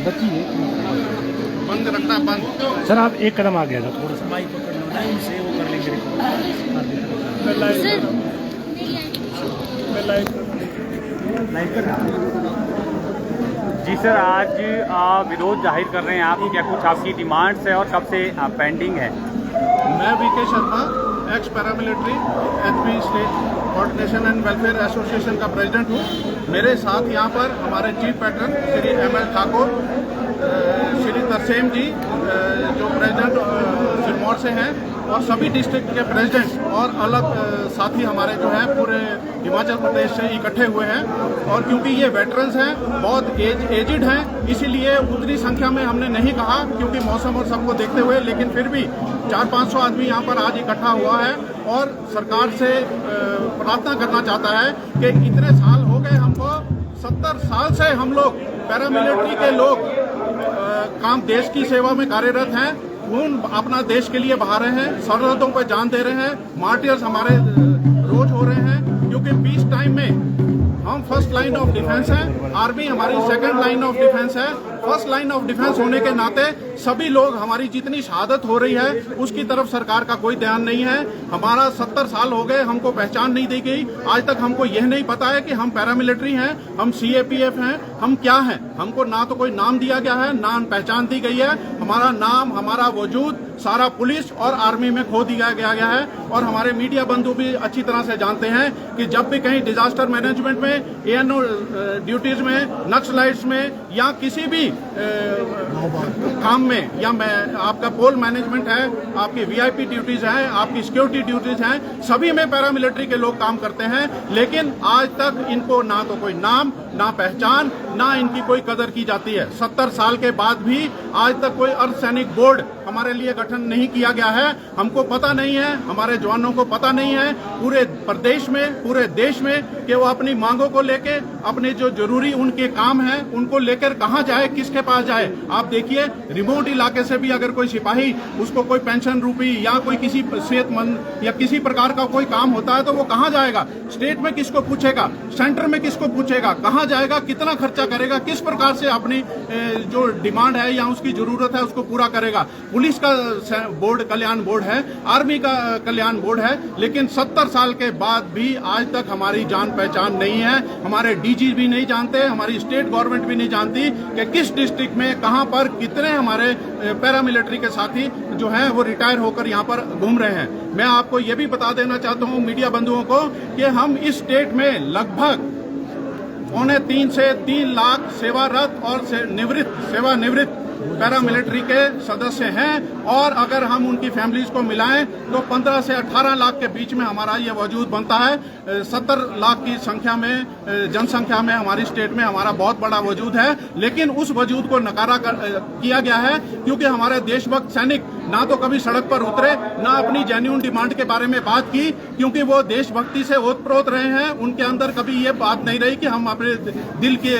बच्ची है बंद रखना बंद। सर, आप एक कदम आ गया था, थोड़ा सा माइक पकड़ लो ना, इनसे वो कर लेंगे जी सर, आज विरोध जाहिर कर रहे हैं आप, क्या कुछ आपकी डिमांड्स है और कब से पेंडिंग है? मैं V K Sharma, ex paramilitary HP state coordination and welfare association का प्रेसिडेंट हूँ। मेरे साथ यहाँ पर हमारे chief patron Shri M L Thakur, Shri Tarsem ji जो प्रेसिडेंट सिरमौर से हैं, और सभी डिस्ट्रिक्ट के प्रेसिडेंट्स और अलग साथी हमारे जो हैं पूरे हिमाचल प्रदेश से इकट्ठे हुए हैं। और क्योंकि ये वेटरन्स हैं, बहुत एजिड हैं, इसीलिए उतनी संख्या में हमने नहीं कहा क्योंकि मौसम और सबको देखते हुए, लेकिन फिर भी 400-500 आदमी यहाँ पर आज इकट्ठा हुआ है और सरकार से प्रार्थना करना चाहता है कि इतने साल हो गए हमको, 70 साल से हम लोग पैरामिलिट्री के लोग काम देश की सेवा में कार्यरत हैं, खून अपना देश के लिए बहा रहे हैं, सरहदों पर जान दे रहे हैं, मार्टियर्स हमारे रोज हो रहे हैं, क्योंकि पीस टाइम में हम फर्स्ट लाइन ऑफ डिफेंस है, आर्मी हमारी सेकंड लाइन ऑफ डिफेंस है। फर्स्ट लाइन ऑफ डिफेंस होने के नाते सभी लोग, हमारी जितनी शहादत हो रही है उसकी तरफ सरकार का कोई ध्यान नहीं है। हमारा 70 साल हो गए, हमको पहचान नहीं दी गई, आज तक हमको यह नहीं पता है कि हम पैरामिलिट्री हैं, हम सीएपीएफ हैं, हम क्या हैं। हमको ना तो कोई नाम दिया गया है, ना पहचान दी गई है। हमारा नाम, हमारा वजूद सारा पुलिस और आर्मी में खो दिया गया है। और हमारे मीडिया बंधु भी अच्छी तरह से जानते हैं कि जब भी कहीं डिजास्टर मैनेजमेंट में, एएनओ ड्यूटीज में, नक्सलाइट्स में या किसी भी काम में, या आपका पोल मैनेजमेंट है, आपकी वीआईपी ड्यूटीज हैं, आपकी सिक्योरिटी ड्यूटीज हैं, सभी में पैरामिलिट्री के लोग काम करते हैं। लेकिन आज तक इनको ना तो कोई नाम, ना पहचान, ना इनकी कोई कदर की जाती है। 70 साल के बाद भी आज तक कोई अर्धसैनिक बोर्ड हमारे लिए गठन नहीं किया गया है। हमको पता नहीं है, हमारे जवानों को पता नहीं है पूरे प्रदेश में, पूरे देश में, कि वो अपनी मांगों को लेके, अपने जो जरूरी उनके काम हैं उनको लेकर कहां जाए, किसके पास जाए। आप देखिए, रिमोट इलाके से भी अगर कोई सिपाही, उसको कोई पेंशन रूपी या कोई किसी सेहतमंद या किसी प्रकार का कोई काम होता है तो वो कहां जाएगा? स्टेट में किसको पूछेगा, सेंटर में किसको पूछेगा, कहां जाएगा, कितना खर्चा करेगा, किस प्रकार से अपनी जो डिमांड है या उसकी जरूरत है उसको पूरा करेगा। पुलिस का बोर्ड, कल्याण बोर्ड है, आर्मी का कल्याण बोर्ड है, लेकिन 70 साल के बाद भी आज तक हमारी जान पहचान नहीं है। हमारे डीजी भी नहीं जानते, हमारी स्टेट गवर्नमेंट भी नहीं जानती कि किस डिस्ट्रिक्ट में, कहां पर कितने हमारे पैरामिलिट्री के साथी जो हैं वो रिटायर होकर यहां पर घूम रहे हैं। मैं आपको ये भी बता देना चाहता हूं मीडिया बंधुओं को कि हम इस स्टेट में लगभग 2.25 से 3 लाख सेवारत और सेवानिवृत्त पैरामिलिट्री के सदस्य हैं। और अगर हम उनकी फैमिलीज को मिलाएं तो 15 से 18 लाख के बीच में हमारा ये वजूद बनता है। 70 लाख की संख्या में, जनसंख्या में हमारी स्टेट में हमारा बहुत बड़ा वजूद है। लेकिन उस वजूद को नकारा किया गया है क्योंकि हमारे देशभक्त सैनिक ना तो कभी सड़क पर उतरे, ना अपनी जेन्युइन डिमांड के बारे में बात की, क्योंकि वो देशभक्ति से ओतप्रोत रहे हैं। उनके अंदर कभी ये बात नहीं रही कि हम अपने दिल के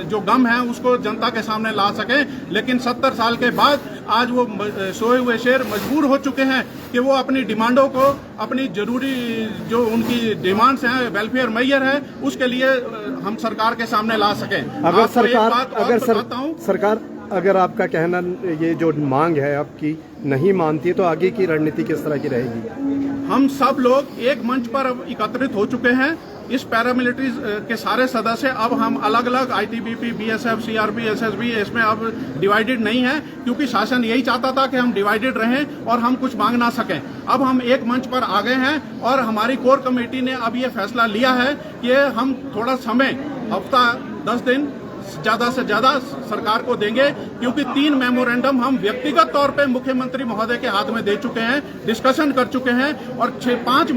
जो गम है उसको जनता के सामने ला सकें। लेकिन 70 साल के बाद आज वो सोए हुए शेर मजबूर हो चुके हैं कि वो अपनी डिमांडों को, अपनी जरूरी जो उनकी डिमांड्स हैं, वेलफेयर मेजर है, उसके लिए हम सरकार के सामने ला सकें। अगर सरकार अगर आपका कहना, ये जो मांग है आपकी नहीं मानती है, तो आगे की रणनीति किस तरह की रहेगी? हम सब लोग एक मंच पर अब एकत्रित हो चुके हैं। इस पैरामिलिट्री के सारे सदस्य अब हम अलग अलग आईटीबीपी, बीएसएफ, सीआरपी, एसएसबी, इसमें अब डिवाइडेड नहीं है, क्योंकि शासन यही चाहता था कि हम डिवाइडेड रहें और हम कुछ मांग ना सकें। अब हम एक मंच पर आ गए हैं और हमारी कोर कमेटी ने अब ये फैसला लिया है कि हम थोड़ा समय, हफ्ता 10 दिन ज्यादा से ज्यादा सरकार को देंगे, क्योंकि 3 मेमोरेंडम हम व्यक्तिगत तौर पे मुख्यमंत्री महोदय के हाथ में दे चुके हैं, डिस्कशन कर चुके हैं। और 5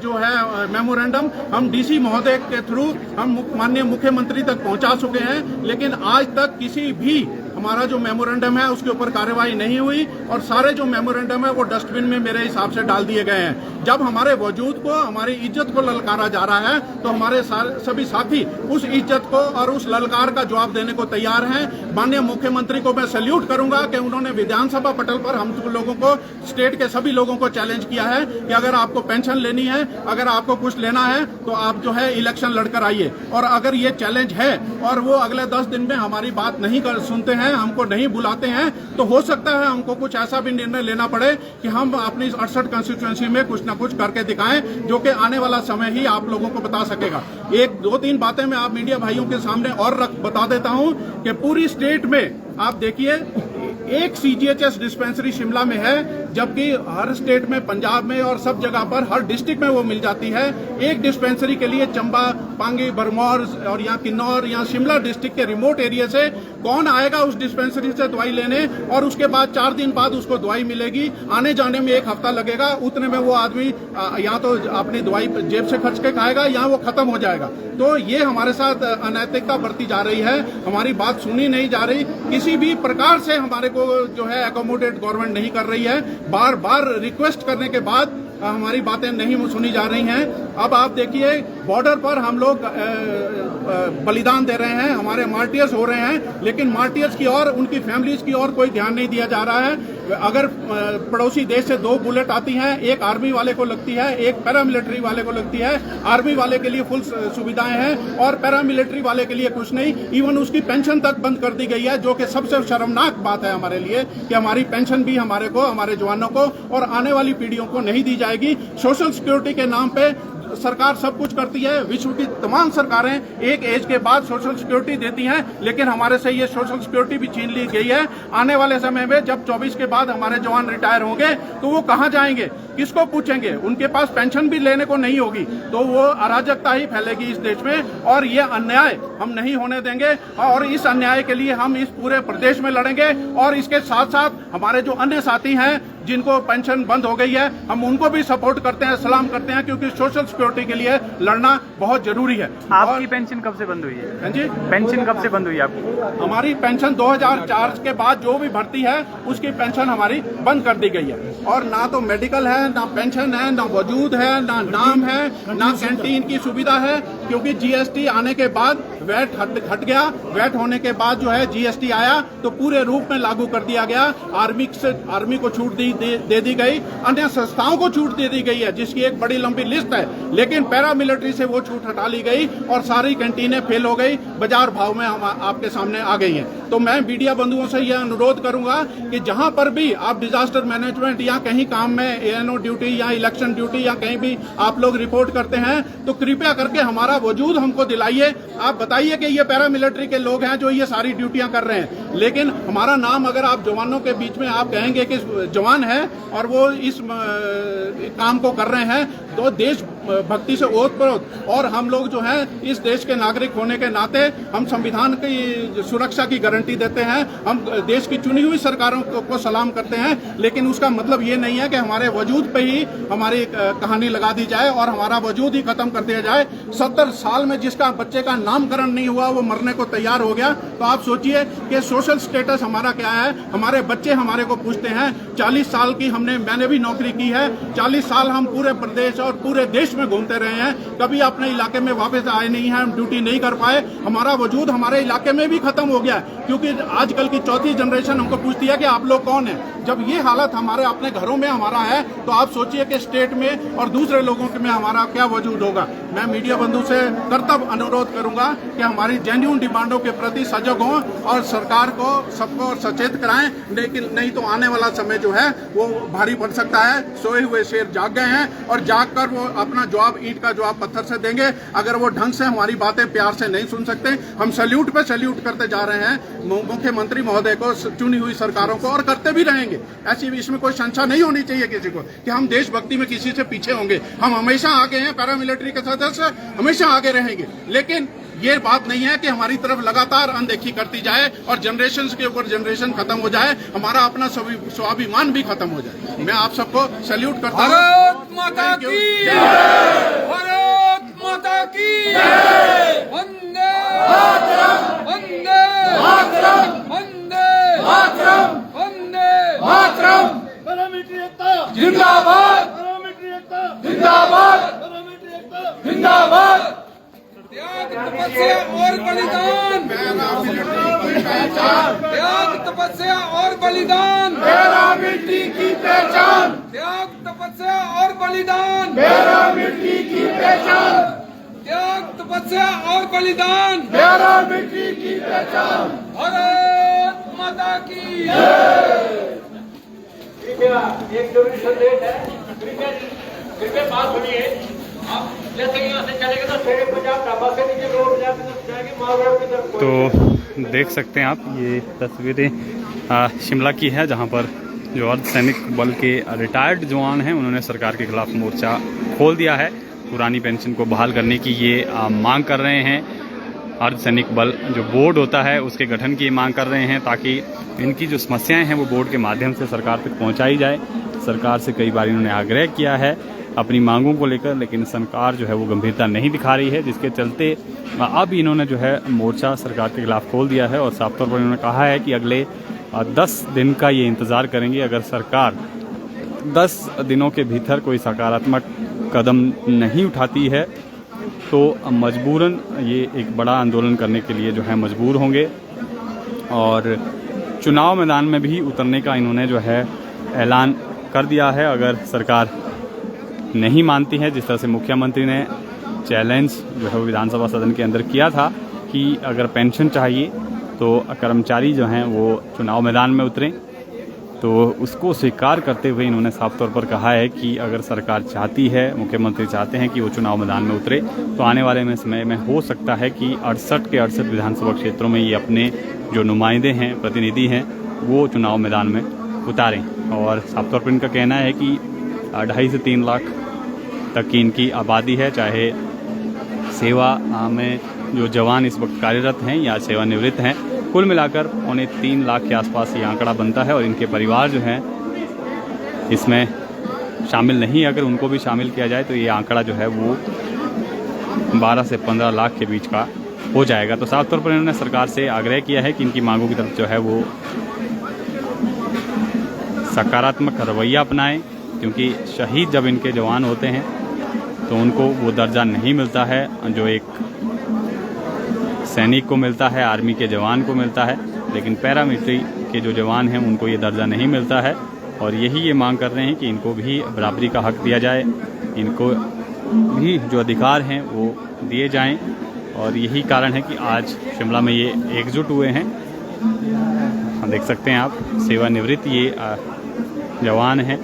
जो है मेमोरेंडम हम डीसी महोदय के थ्रू हम माननीय मुख्यमंत्री तक पहुंचा चुके हैं। लेकिन आज तक किसी भी हमारा जो मेमोरेंडम है उसके ऊपर कार्रवाई नहीं हुई और सारे जो मेमोरेंडम है वो डस्टबिन में मेरे हिसाब से डाल दिए गए हैं। जब हमारे वजूद को, हमारी इज्जत को ललकारा जा रहा है तो हमारे सभी साथी उस इज्जत को और उस ललकार का जवाब देने को तैयार हैं। माननीय मुख्यमंत्री को मैं सैल्यूट करूंगा कि उन्होंने विधानसभा पटल पर हम लोगों को, स्टेट के सभी लोगों को चैलेंज किया है कि अगर आपको पेंशन लेनी है, अगर आपको कुछ लेना है तो आप जो है इलेक्शन लड़कर आइए। और अगर ये चैलेंज है और वो अगले 10 दिन में हमारी बात नहीं सुनते हैं हैं, हमको नहीं बुलाते हैं, तो हो सकता है हमको कुछ ऐसा भी निर्णय लेना पड़े कि हम अपनी 68 कंस्टिट्यूएंसी में कुछ ना कुछ करके दिखाएं, जो कि आने वाला समय ही आप लोगों को बता सकेगा। एक दो तीन बातें मैं आप मीडिया भाइयों के सामने और बता देता हूं कि पूरी स्टेट में आप देखिए एक CGHS डिस्पेंसरी शिमला में है, जबकि हर स्टेट में, पंजाब में और सब जगह पर हर डिस्ट्रिक्ट में वो मिल जाती है। एक डिस्पेंसरी के लिए चंबा, पांगी, भरमौर और यहाँ किन्नौर, यहाँ शिमला डिस्ट्रिक्ट के रिमोट एरिया से कौन आएगा उस डिस्पेंसरी से दवाई लेने, और उसके बाद 4 दिन बाद उसको दवाई मिलेगी। आने जाने में 1 हफ्ता लगेगा, उतने में वो आदमी या तो अपनी दवाई जेब से खर्च के खाएगा या वो खत्म हो जाएगा। तो ये हमारे साथ अनैतिकता बरती जा रही है, हमारी बात सुनी नहीं जा रही, किसी भी प्रकार से हमारे को जो है एकोमोडेट गवर्नमेंट नहीं कर रही है। बार बार रिक्वेस्ट करने के बाद हमारी बातें नहीं सुनी जा रही हैं। अब आप देखिए बॉर्डर पर हम लोग बलिदान दे रहे हैं, हमारे मार्टियर्स हो रहे हैं, लेकिन मार्टियर्स की और उनकी फैमिलीज की और कोई ध्यान नहीं दिया जा रहा है। अगर पड़ोसी देश से 2 बुलेट आती हैं, एक आर्मी वाले को लगती है, एक पैरामिलिट्री वाले को लगती है। आर्मी वाले के लिए फुल सुविधाएं हैं और पैरामिलिट्री वाले के लिए कुछ नहीं। इवन उसकी पेंशन तक बंद कर दी गई है, जो कि सबसे शर्मनाक बात है हमारे लिए कि हमारी पेंशन भी हमारे को, हमारे जवानों को और आने वाली पीढ़ियों को नहीं दी जाएगी। सोशल सिक्योरिटी के नाम पे सरकार सब कुछ करती है, विश्व की तमाम सरकारें एक एज के बाद सोशल सिक्योरिटी देती हैं, लेकिन हमारे से ये सोशल सिक्योरिटी भी छीन ली गई है। आने वाले समय में जब 24 के बाद हमारे जवान रिटायर होंगे तो वो कहां जाएंगे, किसको पूछेंगे? उनके पास पेंशन भी लेने को नहीं होगी, तो वो अराजकता ही फैलेगी इस देश में, और ये अन्याय हम नहीं होने देंगे। और इस अन्याय के लिए हम इस पूरे प्रदेश में लड़ेंगे, और इसके साथ साथ हमारे जो अन्य साथी हैं जिनको पेंशन बंद हो गई है, हम उनको भी सपोर्ट करते हैं, सलाम करते हैं, क्योंकि सोशल सिक्योरिटी के लिए लड़ना बहुत जरूरी है। आपकी पेंशन कब से बंद हुई है? हाँ जी, पेंशन कब से बंद हुई है आपकी? हमारी पेंशन 2004 के बाद जो भी भर्ती है उसकी पेंशन हमारी बंद कर दी गई है, और ना तो मेडिकल है, ना पेंशन है, ना वजूद है, ना नाम है, ना कैंटीन की सुविधा है, क्योंकि GST आने के बाद वैट हट गया। वैट होने के बाद जो है GST आया तो पूरे रूप में लागू कर दिया गया। आर्मी को छूट दे दी गई, अन्य संस्थाओं को छूट दे दी गई है, जिसकी एक बड़ी लंबी लिस्ट है, लेकिन पैरामिलिट्री से वो छूट हटा ली गई और सारी कैंटीनें फेल हो गई, बाजार भाव में हम आपके सामने आ गई हैं। तो मैं मीडिया बंधुओं से यह अनुरोध करूंगा कि जहां पर भी आप डिजास्टर मैनेजमेंट या कहीं काम में ANO ड्यूटी या इलेक्शन ड्यूटी या कहीं भी आप लोग रिपोर्ट करते हैं, तो कृपया करके हमारा वजूद हमको दिलाइए। आप बताइए कि ये पैरामिलिट्री के लोग हैं जो ये सारी ड्यूटियां कर रहे हैं, लेकिन हमारा नाम अगर आप जवानों के बीच में आप कहेंगे कि जवान है और वो इस काम को कर रहे हैं, तो देश भक्ति से ओतप्रोत, और हम लोग जो है इस देश के नागरिक होने के नाते हम संविधान की सुरक्षा की गारंटी देते हैं, हम देश की चुनी हुई सरकारों को सलाम करते हैं, लेकिन उसका मतलब ये नहीं है कि हमारे वजूद पे ही हमारी कहानी लगा दी जाए और हमारा वजूद ही खत्म कर दिया जाए। 70 साल में जिसका बच्चे का नामकरण नहीं हुआ वो मरने को तैयार हो गया, तो आप सोचिए कि सोशल स्टेटस हमारा क्या है। हमारे बच्चे हमारे को पूछते हैं, 40 साल की मैंने भी नौकरी की है, 40 साल हम पूरे प्रदेश और पूरे देश में घूमते रहे हैं, कभी अपने इलाके में वापस आए नहीं हैं, हम ड्यूटी नहीं कर पाए, हमारा वजूद हमारे इलाके में भी खत्म हो गया, क्योंकि आजकल की चौथी जनरेशन हमको पूछती है कि आप लोग कौन हैं। जब ये हालत हमारे अपने घरों में हमारा है, तो आप सोचिए कि स्टेट में और दूसरे लोगों के में हमारा क्या वजूद होगा। मैं मीडिया बंधु से कर्तव्य अनुरोध करूंगा कि हमारी जेन्युइन डिमांडों के प्रति सजग हों और सरकार को सबको सचेत कराएं, लेकिन नहीं तो आने वाला समय जो है वो भारी पड़ सकता है। सोए हुए शेर जाग गए हैं और जाग कर वो अपना जवाब ईंट का जवाब पत्थर से देंगे। अगर वो ढंग से हमारी बातें प्यार से नहीं सुन सकते, हम सैल्यूट पे सैल्यूट करते जा रहे हैं मुख्यमंत्री महोदय को, चुनी हुई सरकारों को, और करते भी रहेंगे। ऐसी इसमें कोई शंका नहीं होनी चाहिए किसी को कि हम देशभक्ति में किसी से पीछे होंगे। हम हमेशा आगे हैं, पैरामिलिट्री के सदस्य हमेशा आगे रहेंगे, लेकिन ये बात नहीं है कि हमारी तरफ लगातार अनदेखी करती जाए और जनरेशन के ऊपर जनरेशन खत्म हो जाए, हमारा अपना स्वाभिमान भी खत्म हो जाए। मैं आप सबको सैल्यूट करता हूँ। भारत माता की जय, भारत माता की जय, वंदे मातरम, वंदे मातरम, वंदे मातरम, वंदे मातरम। पैरामिलिट्री एकता जिंदाबाद, पैरामिलिट्री एकता जिंदाबाद, पैरामिलिट्री एकता जिंदाबाद। त्याग, तपस्या और बलिदान, त्याग, तपस्या और बलिदान, पैरामिलिट्री की पहचान, त्याग, तपस्या और बलिदान, पैरामिलिट्री की पहचान, त्याग, तपस्या और बलिदान, पैरामिलिट्री की पहचान। भारत माता की एक जरूरी संदेश है। कृपया बात सुनिए। आप जैसे यहाँ से चलेंगे तो शेर पंजाब ढाबा से नीचे रोड जाएगी, माल रोड की तरफ। तो देख सकते हैं आप, ये तस्वीरें शिमला की है, जहाँ पर जो अर्धसैनिक बल के रिटायर्ड जवान हैं उन्होंने सरकार के खिलाफ मोर्चा खोल दिया है। पुरानी पेंशन को बहाल करने की ये मांग कर रहे हैं। अर्धसैनिक बल जो बोर्ड होता है उसके गठन की मांग कर रहे हैं, ताकि इनकी जो समस्याएं हैं वो बोर्ड के माध्यम से सरकार तक पहुंचाई जाए। सरकार से कई बार इन्होंने आग्रह किया है अपनी मांगों को लेकर, लेकिन सरकार जो है वो गंभीरता नहीं दिखा रही है, जिसके चलते अब इन्होंने जो है मोर्चा सरकार के खिलाफ खोल दिया है। और साफ तौर पर इन्होंने कहा है कि अगले 10 दिन का ये इंतज़ार करेंगे। अगर सरकार 10 दिनों के भीतर कोई सकारात्मक कदम नहीं उठाती है तो मजबूरन ये एक बड़ा आंदोलन करने के लिए जो है मजबूर होंगे। और चुनाव मैदान में भी उतरने का इन्होंने जो है ऐलान कर दिया है। अगर सरकार नहीं मानती है, जिस तरह से मुख्यमंत्री ने चैलेंज जो है वो विधानसभा सदन के अंदर किया था कि अगर पेंशन चाहिए तो कर्मचारी जो हैं वो चुनाव मैदान में उतरें, तो उसको स्वीकार करते हुए इन्होंने साफ तौर पर कहा है कि अगर सरकार चाहती है, मुख्यमंत्री चाहते हैं कि वो चुनाव मैदान में उतरे, तो आने वाले में समय में हो सकता है कि 68 के 68 विधानसभा क्षेत्रों में ये अपने जो नुमाइंदे हैं, प्रतिनिधि हैं, वो चुनाव मैदान में उतारें। और साफ तौर पर इनका कहना है कि 2.5 से 3 लाख तक की इनकी आबादी है, चाहे सेवा में जो जवान इस वक्त कार्यरत हैं या सेवानिवृत्त हैं। कुल मिलाकर 3.25 लाख के आसपास ये आंकड़ा बनता है। और इनके परिवार जो हैं इसमें शामिल नहीं, अगर उनको भी शामिल किया जाए तो ये आंकड़ा जो है वो 12 से 15 लाख के बीच का हो जाएगा। तो साफ तौर पर इन्होंने सरकार से आग्रह किया है कि इनकी मांगों की तरफ जो है वो सकारात्मक रवैया अपनाएं, क्योंकि शहीद जब इनके जवान होते हैं तो उनको वो दर्जा नहीं मिलता है जो एक सैनिक को मिलता है, आर्मी के जवान को मिलता है, लेकिन पैरामिलिट्री के जो जवान हैं उनको ये दर्जा नहीं मिलता है। और यही ये मांग कर रहे हैं कि इनको भी बराबरी का हक दिया जाए, इनको भी जो अधिकार हैं वो दिए जाएं। और यही कारण है कि आज शिमला में ये एकजुट हुए हैं। देख सकते हैं आप, सेवानिवृत्त ये जवान हैं।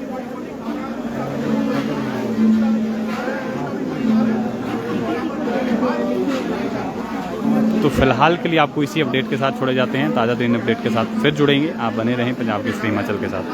तो फिलहाल के लिए आपको इसी अपडेट के साथ छोड़े जाते हैं। ताज़ा तरीन अपडेट के साथ फिर जुड़ेंगे। आप बने रहें पंजाब केसरी हिमाचल के साथ।